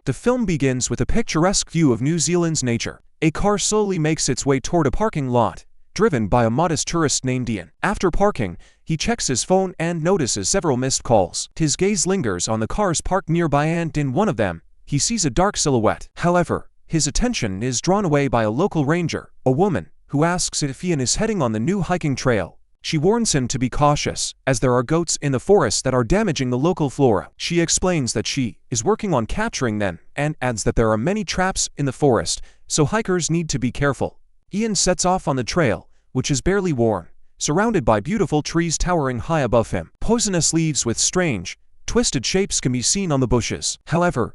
The film begins with a picturesque view of New Zealand's nature. A car slowly makes its way toward a parking lot, driven by a modest tourist named Ian. After parking, he checks his phone and notices several missed calls. His gaze lingers on the cars parked nearby, and in one of them, he sees a dark silhouette. However, his attention is drawn away by a local ranger, a woman, who asks if Ian is heading on the new hiking trail. She warns him to be cautious, as there are goats in the forest that are damaging the local flora. She explains that she is working on capturing them, and adds that there are many traps in the forest, so hikers need to be careful. Ian sets off on the trail, which is barely worn, surrounded by beautiful trees towering high above him. Poisonous leaves with strange, twisted shapes can be seen on the bushes. However,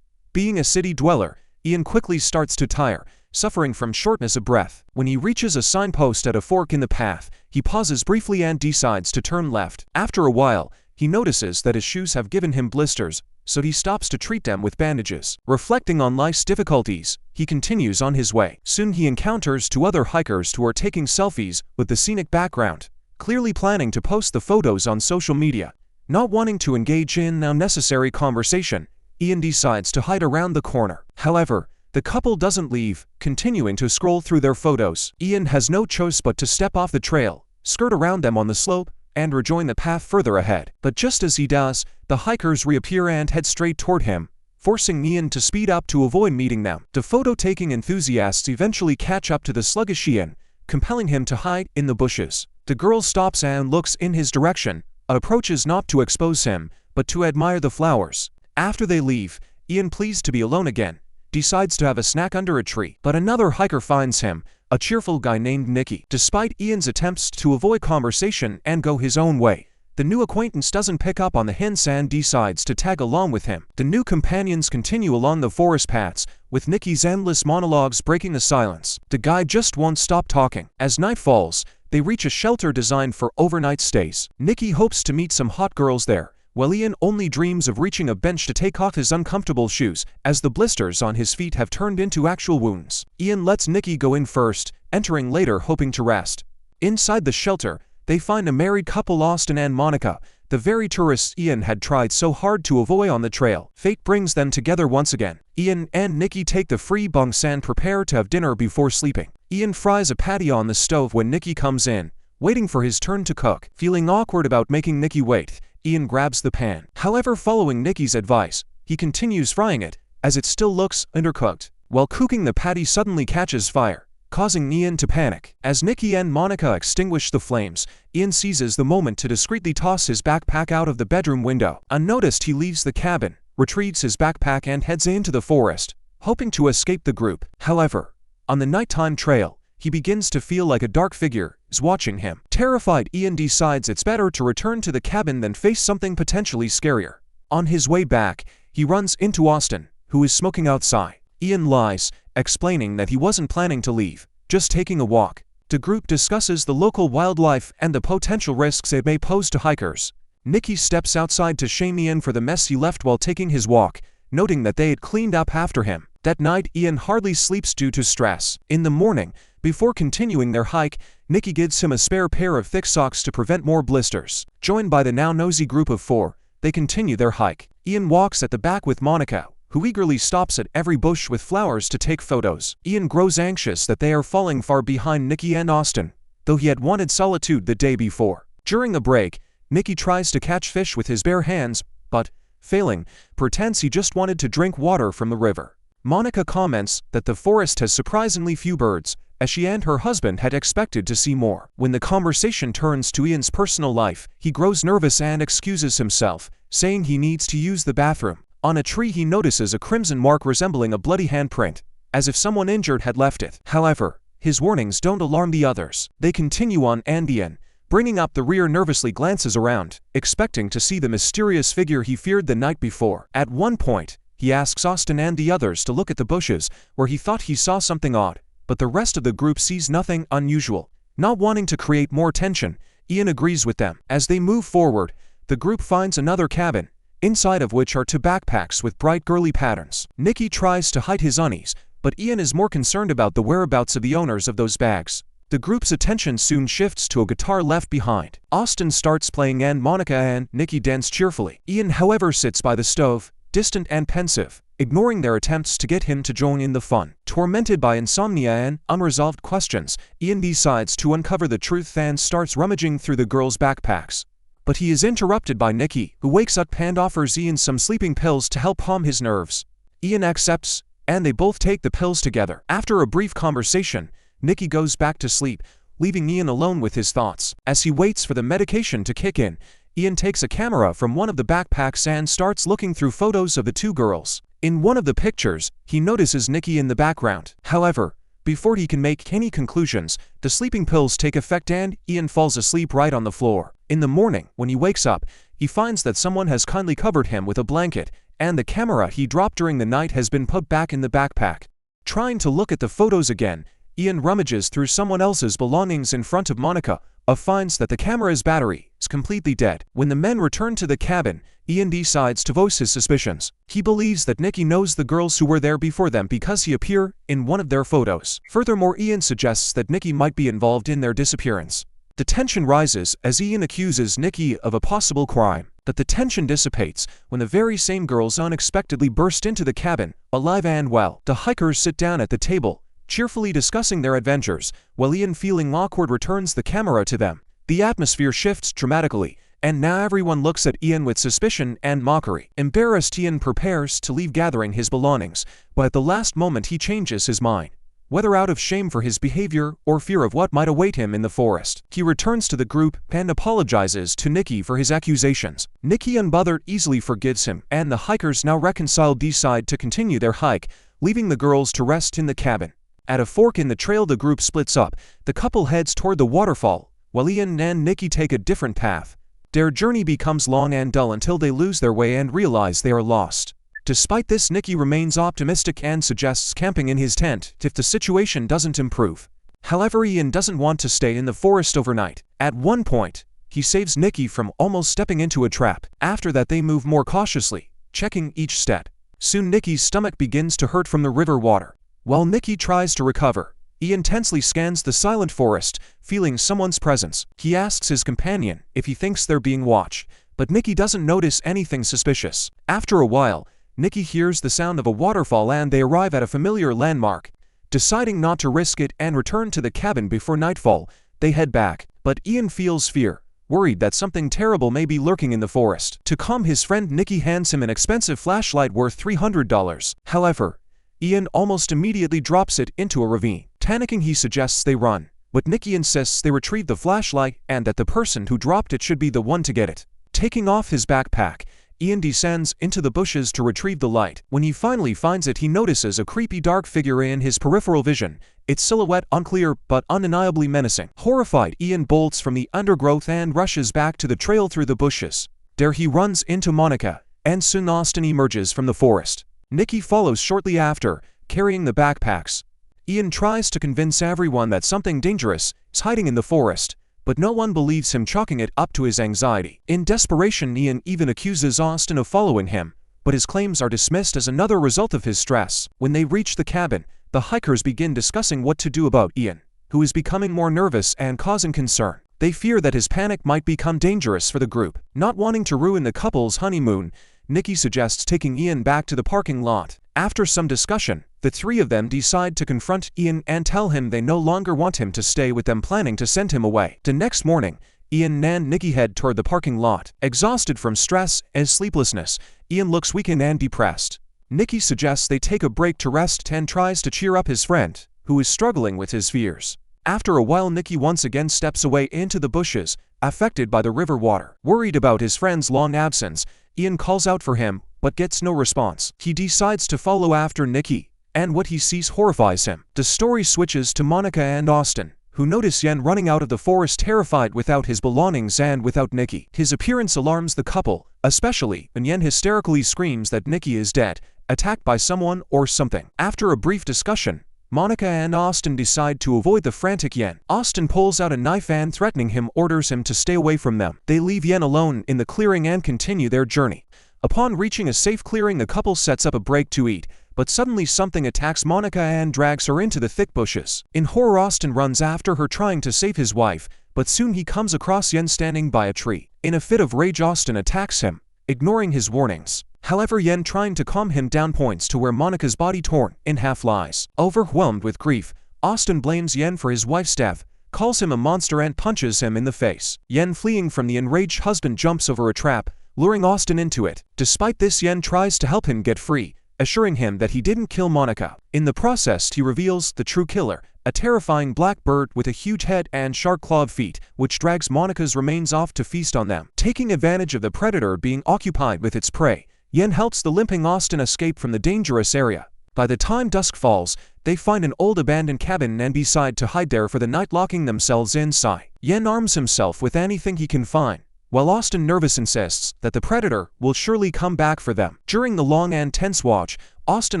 being a city dweller, Ian quickly starts to tire, suffering from shortness of breath. When he reaches a signpost at a fork in the path, he pauses briefly and decides to turn left. After a while, he notices that his shoes have given him blisters, so he stops to treat them with bandages. Reflecting on life's difficulties, he continues on his way. Soon he encounters two other hikers who are taking selfies with the scenic background, clearly planning to post the photos on social media. Not wanting to engage in unnecessary conversation, Ian decides to hide around the corner. However, the couple doesn't leave, continuing to scroll through their photos. Ian has no choice but to step off the trail, skirt around them on the slope, and rejoin the path further ahead. But just as he does, the hikers reappear and head straight toward him, forcing Ian to speed up to avoid meeting them. The photo-taking enthusiasts eventually catch up to the sluggish Ian, compelling him to hide in the bushes. The girl stops and looks in his direction, approaches not to expose him, but to admire the flowers. After they leave, Ian, pleased to be alone again, decides to have a snack under a tree. But another hiker finds him, a cheerful guy named Nicky. Despite Ian's attempts to avoid conversation and go his own way, the new acquaintance doesn't pick up on the hints and decides to tag along with him. The new companions continue along the forest paths, with Nicky's endless monologues breaking the silence. The guy just won't stop talking. As night falls, they reach a shelter designed for overnight stays. Nicky hopes to meet some hot girls there, while Ian only dreams of reaching a bench to take off his uncomfortable shoes, as the blisters on his feet have turned into actual wounds. Ian lets Nicky go in first, entering later hoping to rest. Inside the shelter, they find a married couple, Austin and Monica, the very tourists Ian had tried so hard to avoid on the trail. Fate brings them together once again. Ian and Nicky take the free bunks and prepare to have dinner before sleeping. Ian fries a patty on the stove when Nicky comes in, waiting for his turn to cook. Feeling awkward about making Nicky wait, Ian grabs the pan. However, following Nicky's advice, he continues frying it, as it still looks undercooked. While cooking, the patty suddenly catches fire, causing Ian to panic. As Nicky and Monica extinguish the flames, Ian seizes the moment to discreetly toss his backpack out of the bedroom window. Unnoticed, he leaves the cabin, retrieves his backpack and heads into the forest, hoping to escape the group. However, on the nighttime trail, he begins to feel like a dark figure is watching him. Terrified, Ian decides it's better to return to the cabin than face something potentially scarier. On his way back, he runs into Austin, who is smoking outside. Ian lies, explaining that he wasn't planning to leave, just taking a walk. The group discusses the local wildlife and the potential risks it may pose to hikers. Nicky steps outside to shame Ian for the mess he left while taking his walk, noting that they had cleaned up after him. That night, Ian hardly sleeps due to stress. In the morning, before continuing their hike, Nicky gives him a spare pair of thick socks to prevent more blisters. Joined by the now nosy group of four, they continue their hike. Ian walks at the back with Monica, who eagerly stops at every bush with flowers to take photos. Ian grows anxious that they are falling far behind Nicky and Austin, though he had wanted solitude the day before. During a break, Nicky tries to catch fish with his bare hands, but, failing, pretends he just wanted to drink water from the river. Monica comments that the forest has surprisingly few birds, as she and her husband had expected to see more. When the conversation turns to Ian's personal life, he grows nervous and excuses himself, saying he needs to use the bathroom. On a tree, he notices a crimson mark resembling a bloody handprint, as if someone injured had left it. However, his warnings don't alarm the others. They continue on, and Ian, bringing up the rear, nervously glances around, expecting to see the mysterious figure he feared the night before. At one point, he asks Austin and the others to look at the bushes, where he thought he saw something odd, but the rest of the group sees nothing unusual. Not wanting to create more tension, Ian agrees with them. As they move forward, the group finds another cabin, inside of which are two backpacks with bright girly patterns. Nicky tries to hide his unease, but Ian is more concerned about the whereabouts of the owners of those bags. The group's attention soon shifts to a guitar left behind. Austin starts playing and Monica and Nicky dance cheerfully. Ian, however, sits by the stove, distant and pensive, ignoring their attempts to get him to join in the fun. Tormented by insomnia and unresolved questions, Ian decides to uncover the truth and starts rummaging through the girls' backpacks. But he is interrupted by Nikki, who wakes up and offers Ian some sleeping pills to help calm his nerves. Ian accepts, and they both take the pills together. After a brief conversation, Nikki goes back to sleep, leaving Ian alone with his thoughts. As he waits for the medication to kick in, Ian takes a camera from one of the backpacks and starts looking through photos of the two girls. In one of the pictures, he notices Nikki in the background. However, before he can make any conclusions, the sleeping pills take effect and Ian falls asleep right on the floor. In the morning, when he wakes up, he finds that someone has kindly covered him with a blanket, and the camera he dropped during the night has been put back in the backpack. Trying to look at the photos again, Ian rummages through someone else's belongings in front of Monica, finds that the camera's battery is completely dead. When the men return to the cabin, Ian decides to voice his suspicions. He believes that Nikki knows the girls who were there before them because he appeared in one of their photos. Furthermore, Ian suggests that Nikki might be involved in their disappearance. The tension rises as Ian accuses Nikki of a possible crime. But the tension dissipates when the very same girls unexpectedly burst into the cabin, alive and well. The hikers sit down at the table, cheerfully discussing their adventures, while Ian, feeling awkward, returns the camera to them. The atmosphere shifts dramatically, and now everyone looks at Ian with suspicion and mockery. Embarrassed, Ian prepares to leave gathering his belongings, but at the last moment he changes his mind. Whether out of shame for his behavior or fear of what might await him in the forest, he returns to the group and apologizes to Nikki for his accusations. Nikki, unbothered, easily forgives him, and the hikers, now reconciled, decide to continue their hike, leaving the girls to rest in the cabin. At a fork in the trail, the group splits up. The couple heads toward the waterfall, while Ian and Nikki take a different path. Their journey becomes long and dull until they lose their way and realize they are lost. Despite this, Nikki remains optimistic and suggests camping in his tent if the situation doesn't improve. However, Ian doesn't want to stay in the forest overnight. At one point, he saves Nikki from almost stepping into a trap. After that, they move more cautiously, checking each step. Soon Nikki's stomach begins to hurt from the river water. While Nikki tries to recover, Ian tensely scans the silent forest, feeling someone's presence. He asks his companion if he thinks they're being watched, but Nikki doesn't notice anything suspicious. After a while, Nikki hears the sound of a waterfall and they arrive at a familiar landmark. Deciding not to risk it and return to the cabin before nightfall, they head back. But Ian feels fear, worried that something terrible may be lurking in the forest. To calm his friend, Nikki hands him an expensive flashlight worth $300. However, Ian almost immediately drops it into a ravine. Panicking, he suggests they run, but Nikki insists they retrieve the flashlight and that the person who dropped it should be the one to get it. Taking off his backpack, Ian descends into the bushes to retrieve the light. When he finally finds it, he notices a creepy dark figure in his peripheral vision, its silhouette unclear but undeniably menacing. Horrified, Ian bolts from the undergrowth and rushes back to the trail through the bushes. There he runs into Monica, and soon Austin emerges from the forest. Nikki follows shortly after, carrying the backpacks. Ian tries to convince everyone that something dangerous is hiding in the forest, but no one believes him, chalking it up to his anxiety. In desperation, Ian even accuses Austin of following him, but his claims are dismissed as another result of his stress. When they reach the cabin, the hikers begin discussing what to do about Ian, who is becoming more nervous and causing concern. They fear that his panic might become dangerous for the group. Not wanting to ruin the couple's honeymoon, Nikki suggests taking Ian back to the parking lot. After some discussion, the three of them decide to confront Ian and tell him they no longer want him to stay with them, planning to send him away. The next morning, Ian and Nikki head toward the parking lot. Exhausted from stress and sleeplessness, Ian looks weakened and depressed. Nikki suggests they take a break to rest and tries to cheer up his friend, who is struggling with his fears. After a while, Nikki once again steps away into the bushes, affected by the river water. Worried about his friend's long absence, Ian calls out for him, but gets no response. He decides to follow after Nikki, and what he sees horrifies him. The story switches to Monica and Austin, who notice Ian running out of the forest, terrified, without his belongings and without Nikki. His appearance alarms the couple, especially when Ian hysterically screams that Nikki is dead, attacked by someone or something. After a brief discussion, Monica and Austin decide to avoid the frantic Ian. Austin pulls out a knife and, threatening him, orders him to stay away from them. They leave Ian alone in the clearing and continue their journey. Upon reaching a safe clearing, the couple sets up a break to eat, but suddenly something attacks Monica and drags her into the thick bushes. In horror, Austin runs after her, trying to save his wife, but soon he comes across Ian standing by a tree. In a fit of rage, Austin attacks him, ignoring his warnings. However, Yen, trying to calm him down, points to where Monica's body torn in half lies. Overwhelmed with grief, Austin blames Yen for his wife's death, calls him a monster and punches him in the face. Yen, fleeing from the enraged husband, jumps over a trap, luring Austin into it. Despite this, Yen tries to help him get free, assuring him that he didn't kill Monica. In the process, he reveals the true killer, a terrifying black bird with a huge head and shark-clawed feet, which drags Monica's remains off to feast on them. Taking advantage of the predator being occupied with its prey, Yen helps the limping Austin escape from the dangerous area. By the time dusk falls, they find an old abandoned cabin and decide to hide there for the night, locking themselves inside. Yen arms himself with anything he can find, while Austin, nervous, insists that the predator will surely come back for them. During the long and tense watch, Austin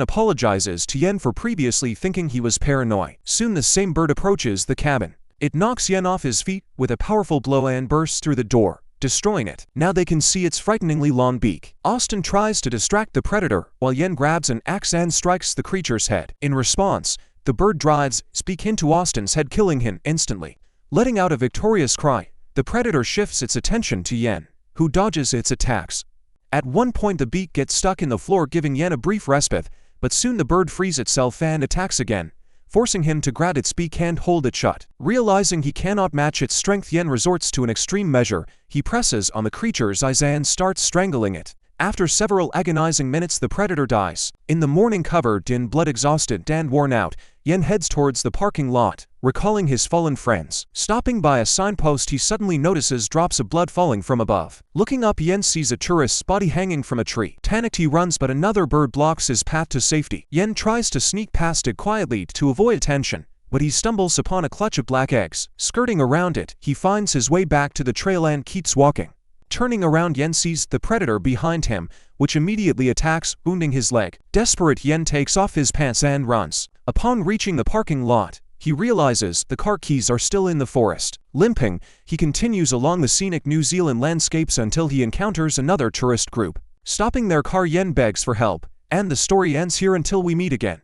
apologizes to Yen for previously thinking he was paranoid. Soon the same bird approaches the cabin. It knocks Yen off his feet with a powerful blow and bursts through the door, destroying it. Now they can see its frighteningly long beak. Austin tries to distract the predator, while Yen grabs an axe and strikes the creature's head. In response, the bird drives its beak into Austin's head, killing him instantly. Letting out a victorious cry, the predator shifts its attention to Yen, who dodges its attacks. At one point, the beak gets stuck in the floor, giving Yen a brief respite, but soon the bird frees itself and attacks again, forcing him to grab its beak and hold it shut. Realizing he cannot match its strength, Yen resorts to an extreme measure. He presses on the creature's eyes and starts strangling it. After several agonizing minutes, the predator dies. In the morning, covered in blood, exhausted and worn out, Yen heads towards the parking lot, recalling his fallen friends. Stopping by a signpost, he suddenly notices drops of blood falling from above. Looking up, Yen sees a tourist's body hanging from a tree. Panicked, he runs, but another bird blocks his path to safety. Yen tries to sneak past it quietly to avoid attention, but he stumbles upon a clutch of black eggs. Skirting around it, he finds his way back to the trail and keeps walking. Turning around, Yen sees the predator behind him, which immediately attacks, wounding his leg. Desperate, Yen takes off his pants and runs. Upon reaching the parking lot, he realizes the car keys are still in the forest. Limping, he continues along the scenic New Zealand landscapes until he encounters another tourist group. Stopping their car, Yen begs for help, and the story ends here until we meet again.